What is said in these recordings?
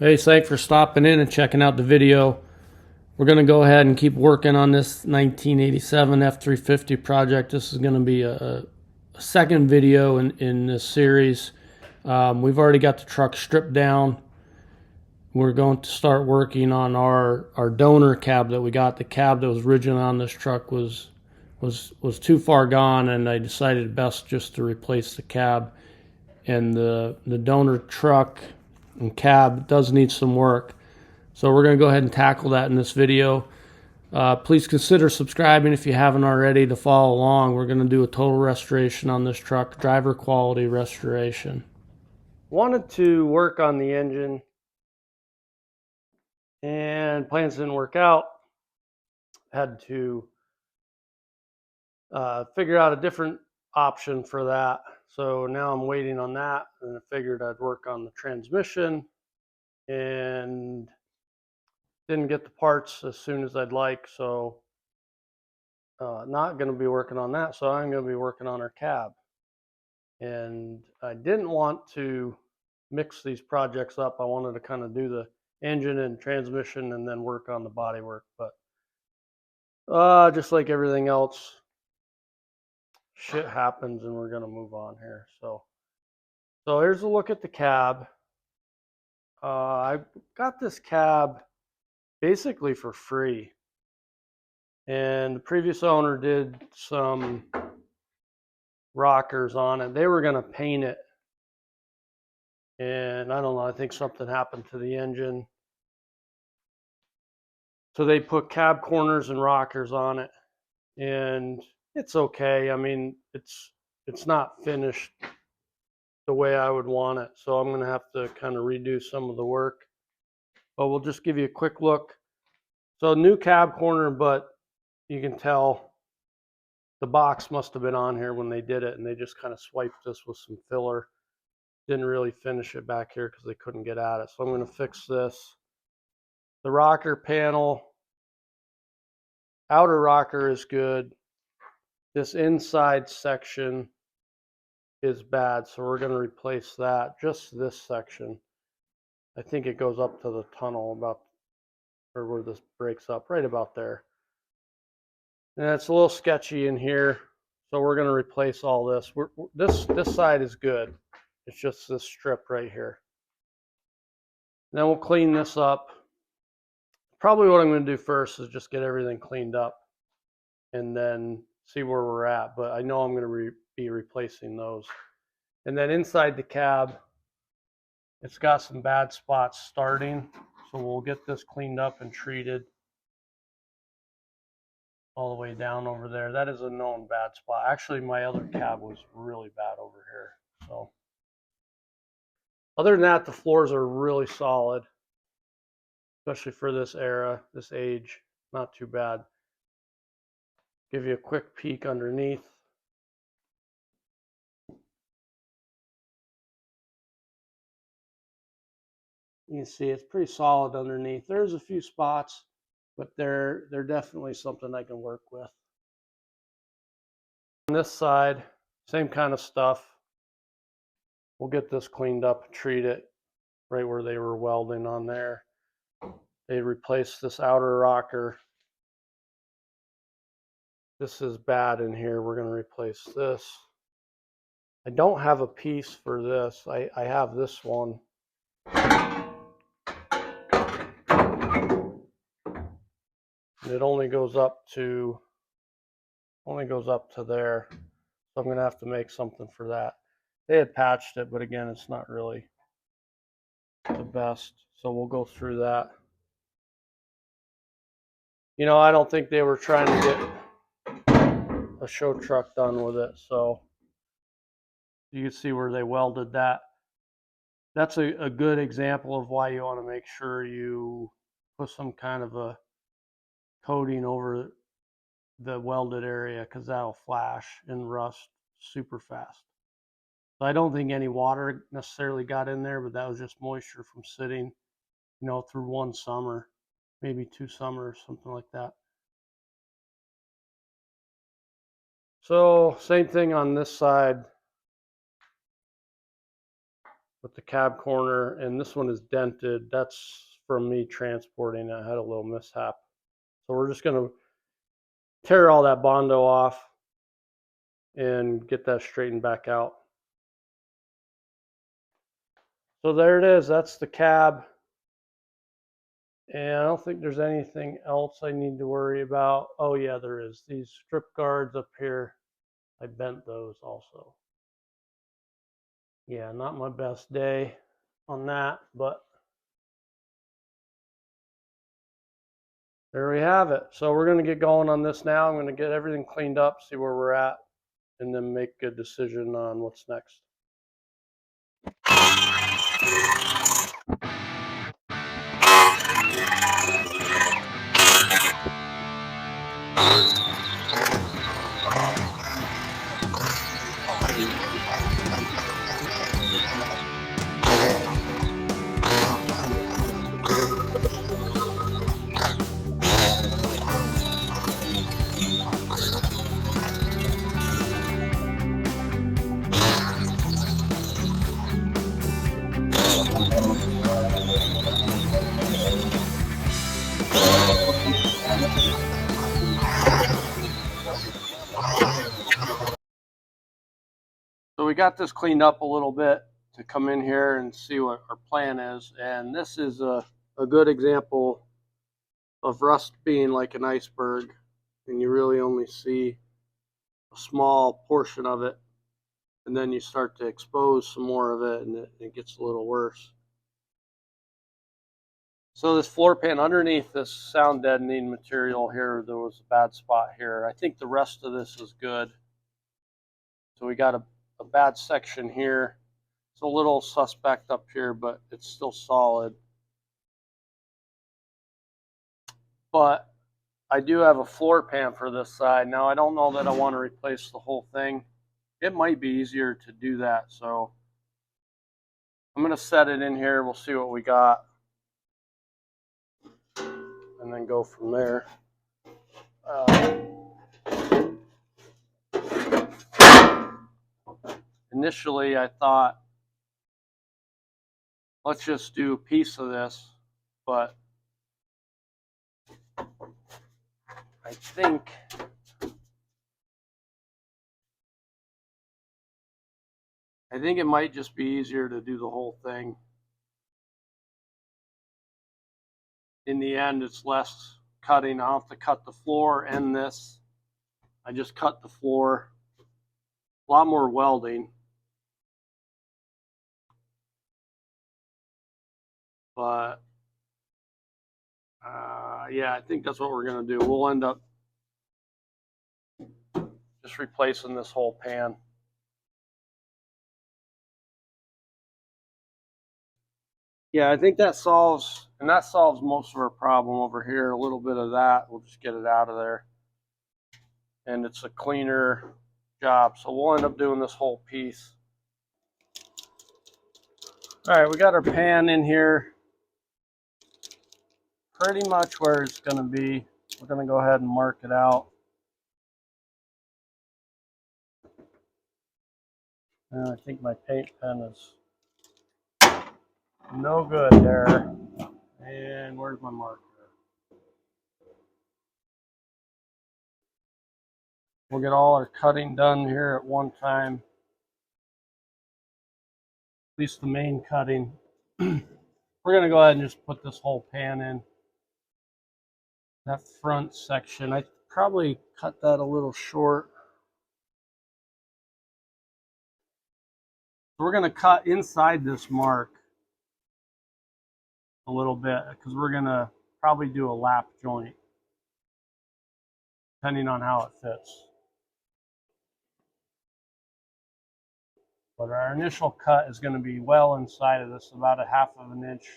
Hey, thanks for stopping in and checking out the video. We're going to go ahead and keep working on this 1987 F350 project. This is going to be a second video in this series. We've already got the truck stripped down. We're going to start working on our donor cab that we got. The cab that was originally on this truck was too far gone, and I decided best just to replace the cab. And the donor truck and cab does need some work. So we're going to go ahead and tackle that in this video. Please consider subscribing if you haven't already to follow along. We're going to do a total restoration on this truck, driver quality restoration. Wanted to work on the engine and plans didn't work out. Had to figure out a different option for that. So now I'm waiting on that, and I figured I'd work on the transmission, and didn't get the parts as soon as I'd like, so not going to be working on that. So I'm going to be working on our cab. And I didn't want to mix these projects up. I wanted to kind of do the engine and transmission and then work on the body work. But just like everything else, shit happens, and we're going to move on here. So here's a look at the cab. I got this cab basically for free, and the previous owner did some rockers on it. They were going to paint it, and I don't know, I think something happened to the engine, so they put cab corners and rockers on it, and it's okay. I mean, it's not finished the way I would want it, so I'm going to have to kind of redo some of the work, but we'll just give you a quick look. So new cab corner, but you can tell the box must have been on here when they did it, and they just kind of swiped this with some filler. Didn't really finish it back here because they couldn't get at it. So I'm going to fix this. The rocker panel, outer rocker is good. This inside section is bad, so we're going to replace that. Just this section. I think it goes up to the tunnel about, or where this breaks up, right about there. And it's a little sketchy in here, so we're going to replace all this. This side is good. It's just this strip right here. And then we'll clean this up. Probably what I'm going to do first is just get everything cleaned up and then see where we're at. But I know I'm going to be replacing those. And then inside the cab, it's got some bad spots starting. So we'll get this cleaned up and treated all the way down over there. That is a known bad spot. Actually, my other cab was really bad over here. So other than that, the floors are really solid, especially for this era, this age. Not too bad. Give you a quick peek underneath. You can see it's pretty solid underneath. There's a few spots, but they're definitely something I can work with. On this side, same kind of stuff. We'll get this cleaned up and treat it right where they were welding on there. They replaced this outer rocker. This is bad in here. We're going to replace this. I don't have a piece for this. I have this one. And it only goes up to there. So I'm going to have to make something for that. They had patched it, but again, it's not really the best. So we'll go through that. You know, I don't think they were trying to get a show truck done with it. So you can see where they welded that. That's a good example of why you want to make sure you put some kind of a coating over the welded area, because that'll flash and rust super fast. So I don't think any water necessarily got in there, but that was just moisture from sitting, you know, through one summer, maybe 2 summers, something like that. So same thing on this side. with the cab corner, and this one is dented. That's from me transporting it. I had a little mishap. So we're just going to tear all that Bondo off and get that straightened back out. So there it is. That's the cab. And I don't think there's anything else I need to worry about. Oh yeah, there is. These strip guards up here, I bent those also. Yeah, not my best day on that, but there we have it. So we're going to get going on this now. I'm going to get everything cleaned up, see where we're at, and then make a decision on what's next. So we got this cleaned up a little bit to come in here and see what our plan is. And this is a good example of rust being like an iceberg, and you really only see a small portion of it, and then you start to expose some more of it, and it gets a little worse. So this floor pan underneath this sound deadening material here, there was a bad spot here. I think the rest of this is good. So we got a bad section here. It's a little suspect up here, but it's still solid. But I do have a floor pan for this side. Now I don't know that I want to replace the whole thing. It might be easier to do that. So I'm going to set it in here. We'll see what we got, and then go from there. Initially, I thought, let's just do a piece of this, but I think it might just be easier to do the whole thing. In the end, it's less cutting. I don't have to cut the floor and this. I just cut the floor. A lot more welding. But yeah, I think that's what we're going to do. We'll end up just replacing this whole pan. Yeah, I think that solves most of our problem over here. A little bit of that, we'll just get it out of there. And it's a cleaner job. So we'll end up doing this whole piece. All right, we got our pan in here pretty much where it's going to be. We're going to go ahead and mark it out. And I think my paint pen is no good there. And where's my marker? We'll get all our cutting done here at one time. At least the main cutting. We're going to go ahead and just put this whole pan in. That front section, I probably cut that a little short. We're going to cut inside this mark a little bit because we're going to probably do a lap joint depending on how it fits. But our initial cut is going to be well inside of this, about a 1/2 of an inch.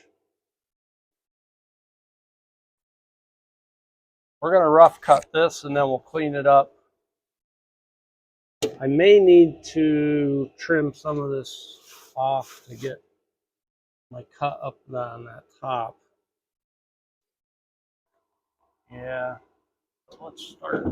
We're going to rough cut this and then we'll clean it up. I may need to trim some of this off to get my cut up on that top. Yeah, let's start.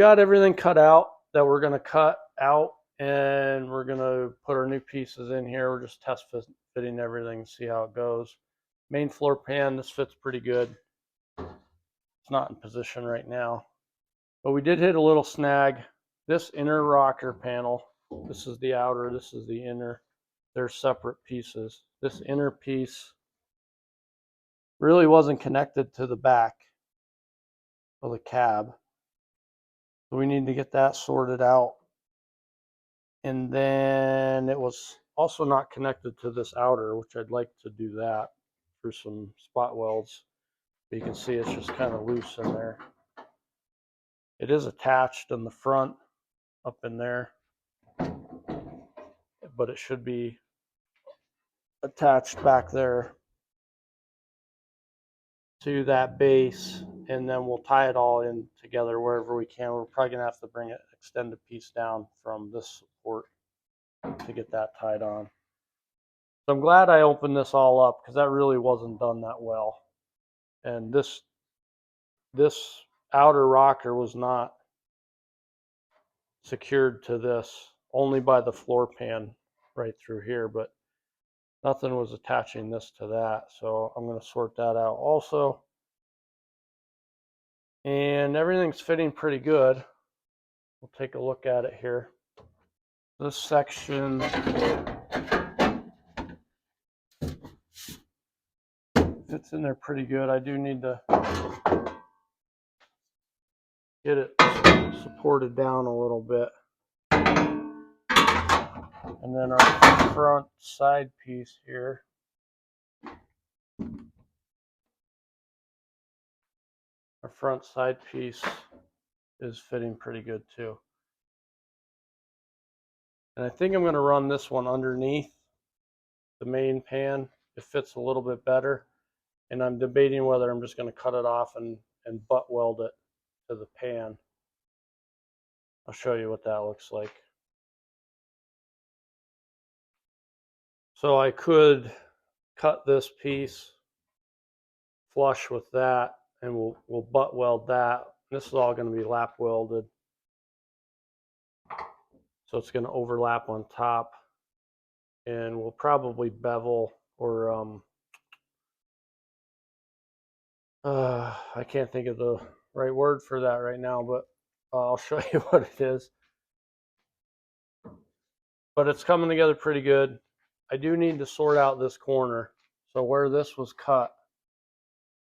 got everything cut out that we're going to cut out, and we're going to put our new pieces in here. We're just test fitting everything, see how it goes. Main floor pan, this fits pretty good. It's not in position right now, but we did hit a little snag. This inner rocker panel, this is the outer, this is the inner. They're separate pieces. This inner piece really wasn't connected to the back of the cab. So we need to get that sorted out. And then it was also not connected to this outer, which I'd like to do that through some spot welds. But you can see it's just kind of loose in there. It is attached in the front up in there, but it should be attached back there to that base, and then we'll tie it all in together wherever we can. We're probably gonna have to bring it, extend a piece down from this support to get that tied on. So I'm glad I opened this all up, because that really wasn't done that well. And this outer rocker was not secured to this, only by the floor pan right through here, but nothing was attaching this to that. So I'm going to sort that out also. And everything's fitting pretty good. We'll take a look at it here. This section fits in there pretty good. I do need to get it supported down a little bit. And then our front side piece here, our front side piece is fitting pretty good too. And I think I'm going to run this one underneath the main pan. It fits a little bit better. And I'm debating whether I'm just going to cut it off and butt weld it to the pan. I'll show you what that looks like. So I could cut this piece flush with that, and we'll butt weld that. This is all going to be lap welded, so it's going to overlap on top, and we'll probably bevel or I can't think of the right word for that right now, but I'll show you what it is. But it's coming together pretty good. I do need to sort out this corner. So where this was cut,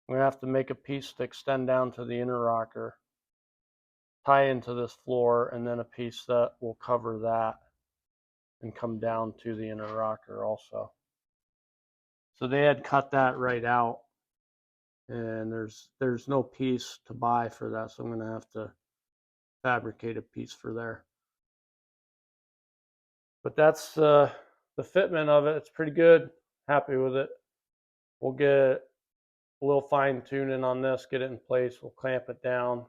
I'm going to have to make a piece to extend down to the inner rocker, tie into this floor, and then a piece that will cover that and come down to the inner rocker also. So they had cut that right out, and there's no piece to buy for that, so I'm going to have to fabricate a piece for there. But that's the fitment of it. It's pretty good. Happy with it. We'll get a little fine tuning on this, get it in place. We'll clamp it down.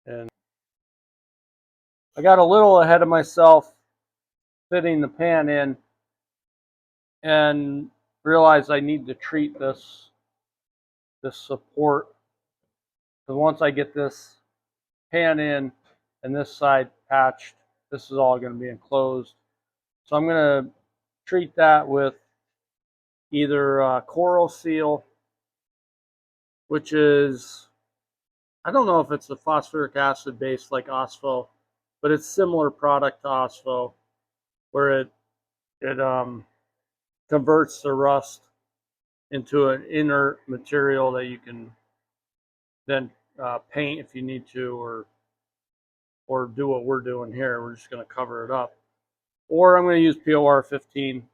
And I got a little ahead of myself fitting the pan in and realized I need to treat this support, because once I get this pan in and this side patched, this is all going to be enclosed. So I'm going to treat that with either Coral Seal, which is, I don't know if it's a phosphoric acid based like Ospo, but it's similar product to Ospo, where it converts the rust into an inert material that you can then paint if you need to, or do what we're doing here. We're just going to cover it up. Or I'm going to use POR 15,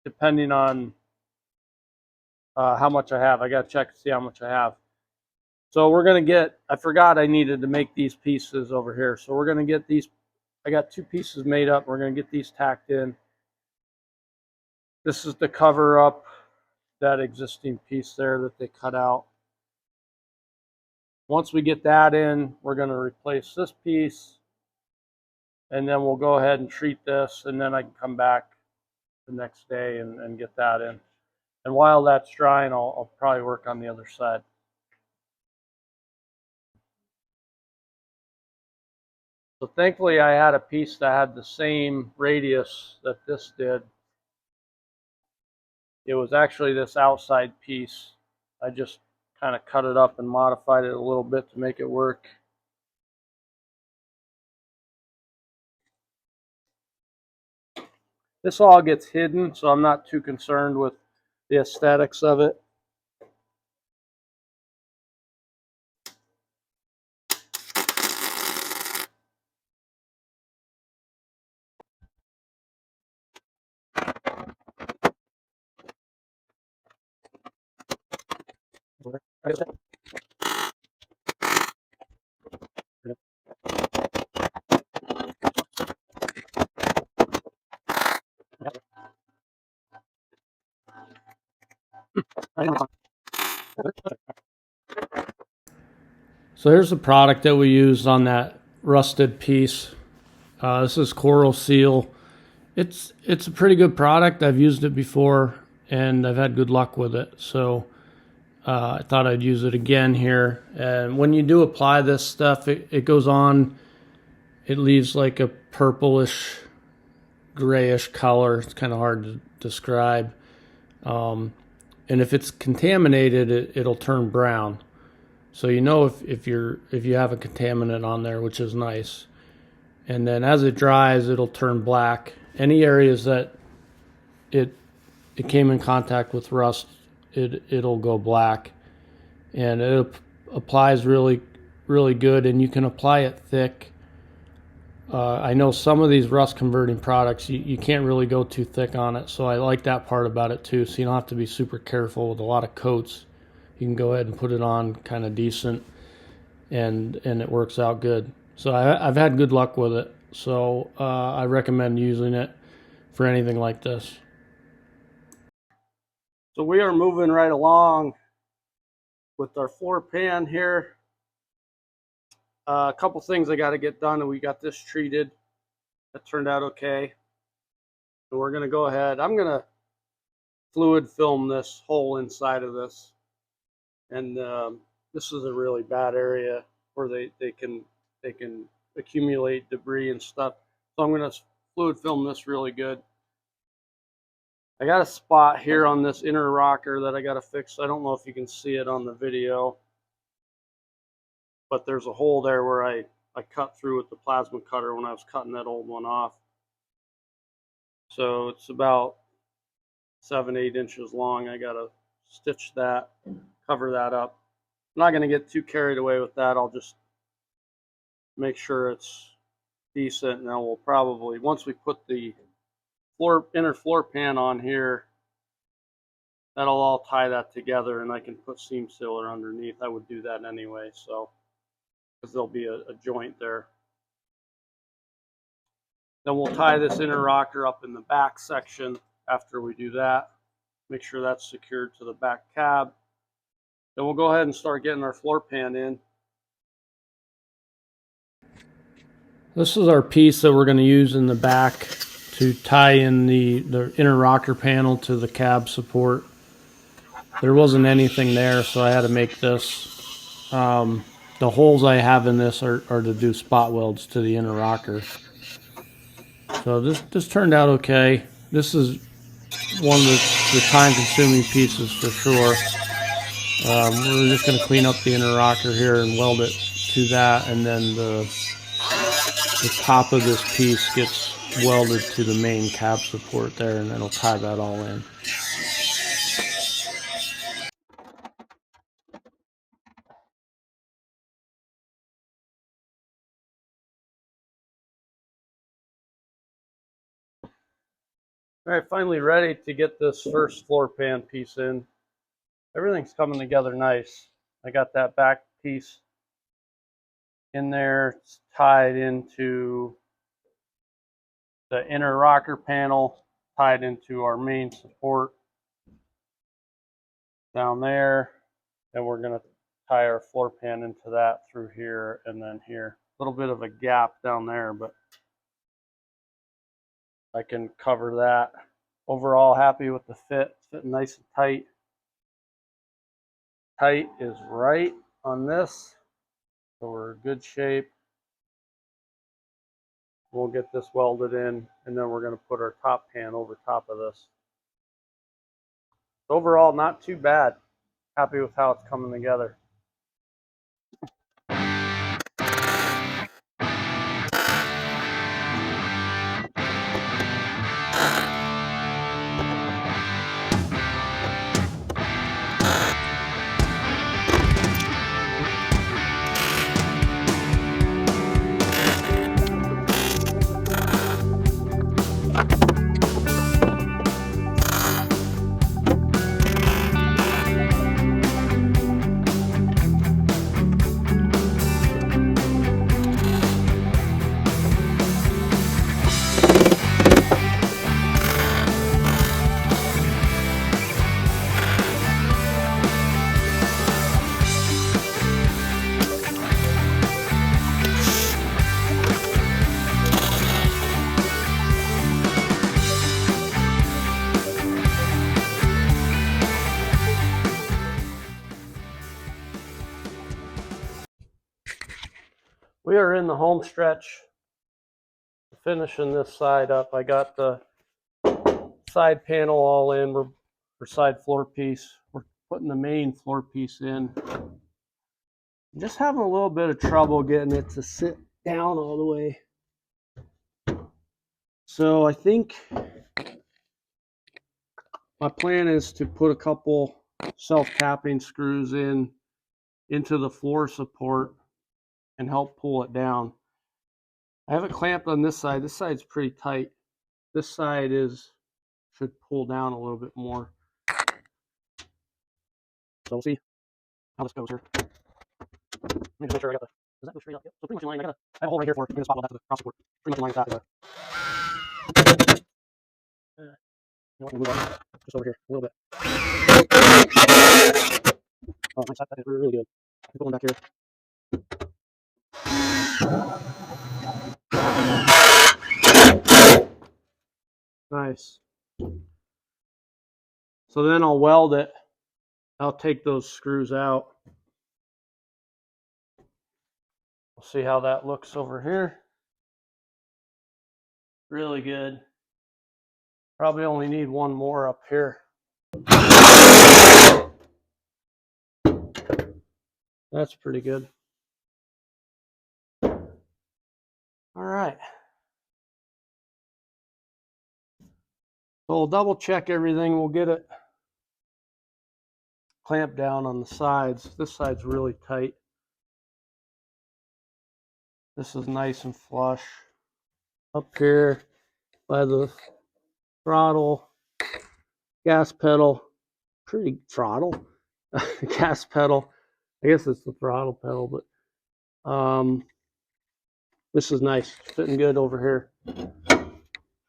depending on how much I have. I got to check to see how much I have. So we're going to get, I forgot I needed to make these pieces over here. So we're going to get these, I got 2 pieces made up. We're going to get these tacked in. This is to cover up that existing piece there that they cut out. Once we get that in, we're going to replace this piece, and then we'll go ahead and treat this, and then I can come back the next day and get that in. And while that's drying, I'll probably work on the other side. So thankfully I had a piece that had the same radius that this did. It was actually this outside piece. I just kind of cut it up and modified it a little bit to make it work. This all gets hidden, so I'm not too concerned with the aesthetics of it. So here's the product that we used on that rusted piece. This is Coral Seal. It's a pretty good product. I've used it before and I've had good luck with it. So I thought I'd use it again here. And when you do apply this stuff, it goes on. It leaves like a purplish, grayish color. It's kind of hard to describe. And if it's contaminated, it'll turn brown. So you know if you have a contaminant on there, which is nice. And then as it dries, it'll turn black. Any areas that it came in contact with rust, it'll go black. And it applies really, really good, and you can apply it thick. I know some of these rust converting products, you can't really go too thick on it, so I like that part about it too. So you don't have to be super careful with a lot of coats. You can go ahead and put it on kind of decent, and it works out good. So I've had good luck with it. So I recommend using it for anything like this. So we are moving right along with our floor pan here. A couple things I got to get done, and we got this treated. That turned out okay. And we're going to go ahead. I'm going to fluid film this hole inside of this. And this is a really bad area where they can accumulate debris and stuff. So I'm going to fluid film this really good. I got a spot here on this inner rocker that I got to fix. I don't know if you can see it on the video, but there's a hole there where I cut through with the plasma cutter when I was cutting that old one off. So it's about 7-8 inches long. I got to stitch that, cover that up. I'm not going to get too carried away with that. I'll just make sure it's decent, and then we'll probably, once we put the inner floor pan on here, that'll all tie that together, and I can put seam sealer underneath. I would do that anyway, so because there'll be a joint there. Then we'll tie this inner rocker up in the back section after we do that. Make sure that's secured to the back cab. Then we'll go ahead and start getting our floor pan in. This is our piece that we're going to use in the back to tie in the inner rocker panel to the cab support. There wasn't anything there, so I had to make this. The holes I have in this are to do spot welds to the inner rocker. So this turned out okay. This is one of the time-consuming pieces for sure. We're just going to clean up the inner rocker here and weld it to that, and then the top of this piece gets welded to the main cab support there, and it'll tie that all in. All right, finally ready to get this first floor pan piece in. Everything's coming together nice. I got that back piece in there. It's tied into the inner rocker panel, tied into our main support down there. And we're going to tie our floor pan into that through here and then here. A little bit of a gap down there, but I can cover that. Overall, happy with the fit. It's fitting nice and tight. Tight is right on this, so we're in good shape. We'll get this welded in, and then we're going to put our top pan over top of this. Overall, not too bad. Happy with how it's coming together. We are in the home stretch, finishing this side up. I got the side panel all in, or side floor piece. We're putting the main floor piece in. Just having a little bit of trouble getting it to sit down all the way. So I think my plan is to put a couple self-tapping screws into the floor support and help pull it down. I have it clamped on this side. This side's pretty tight. This side should pull down a little bit more. So we'll see how this goes here. Let me just make sure I got does that go straight up? Yep. So pretty much in line. I have a hole right here for bring the spot weld back to the cross support. Pretty much in line with that. You know what, we'll move on just over here a little bit. Oh, nice. That is really good. Put one back here. Nice. So then I'll weld it. I'll take those screws out. We'll see how that looks over here. Really good. Probably only need one more up here. That's pretty good. All right. So we'll double check everything. We'll get it clamped down on the sides. This side's really tight. This is nice and flush. Up here by the throttle, gas pedal, pretty throttle, gas pedal. I guess it's the throttle pedal, but this is nice, fitting good over here.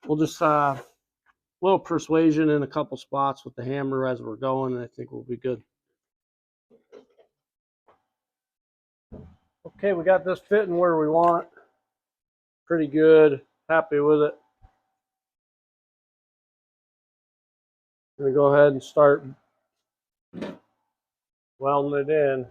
We'll just little persuasion in a couple spots with the hammer as we're going, and I think we'll be good. Okay, we got this fitting where we want. Pretty good, happy with it. I'm gonna go ahead and start welding it in.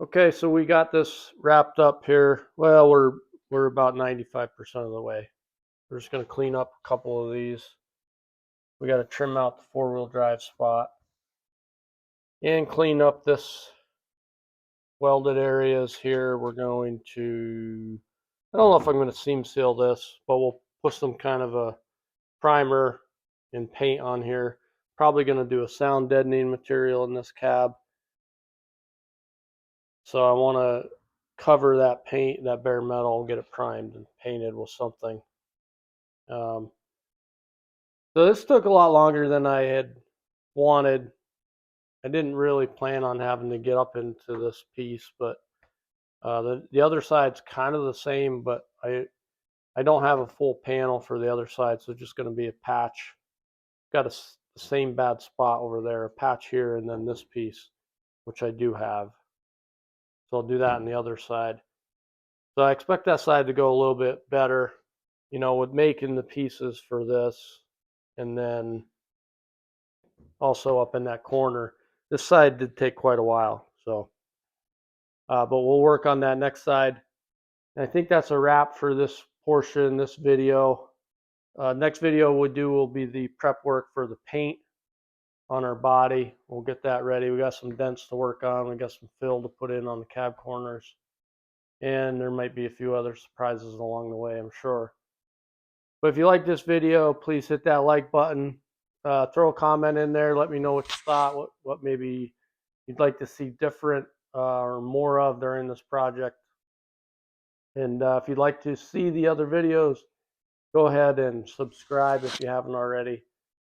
Okay, so we got this wrapped up here. Well, we're about 95% of the way. We're just going to clean up a couple of these. We got to trim out the four-wheel drive spot and clean up this welded areas here. We're going to, I don't know if I'm going to seam seal this, but we'll put some kind of a primer and paint on here. Probably going to do a sound deadening material in this cab. So I want to cover that paint, that bare metal, get it primed and painted with something. So this took a lot longer than I had wanted. I didn't really plan on having to get up into this piece, but the other side's kind of the same, but I don't have a full panel for the other side, so it's just going to be a patch. Got the same bad spot over there, a patch here, and then this piece, which I do have. So I'll do that on the other side. So I expect that side to go a little bit better, you know, with making the pieces for this, and then also up in that corner. This side did take quite a while, so but we'll work on that next side. And I think that's a wrap for this portion, this video. Next video we'll do will be the prep work for the paint on our body. We'll get that ready. We got some dents to work on. We got some fill to put in on the cab corners. And there might be a few other surprises along the way, I'm sure. But if you like this video, please hit that like button. Throw a comment in there. Let me know what you thought, what maybe you'd like to see different or more of during this project. And if you'd like to see the other videos, go ahead and subscribe if you haven't already.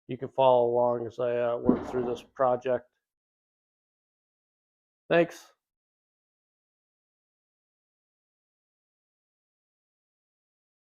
You can follow along as I work through this project. Thanks.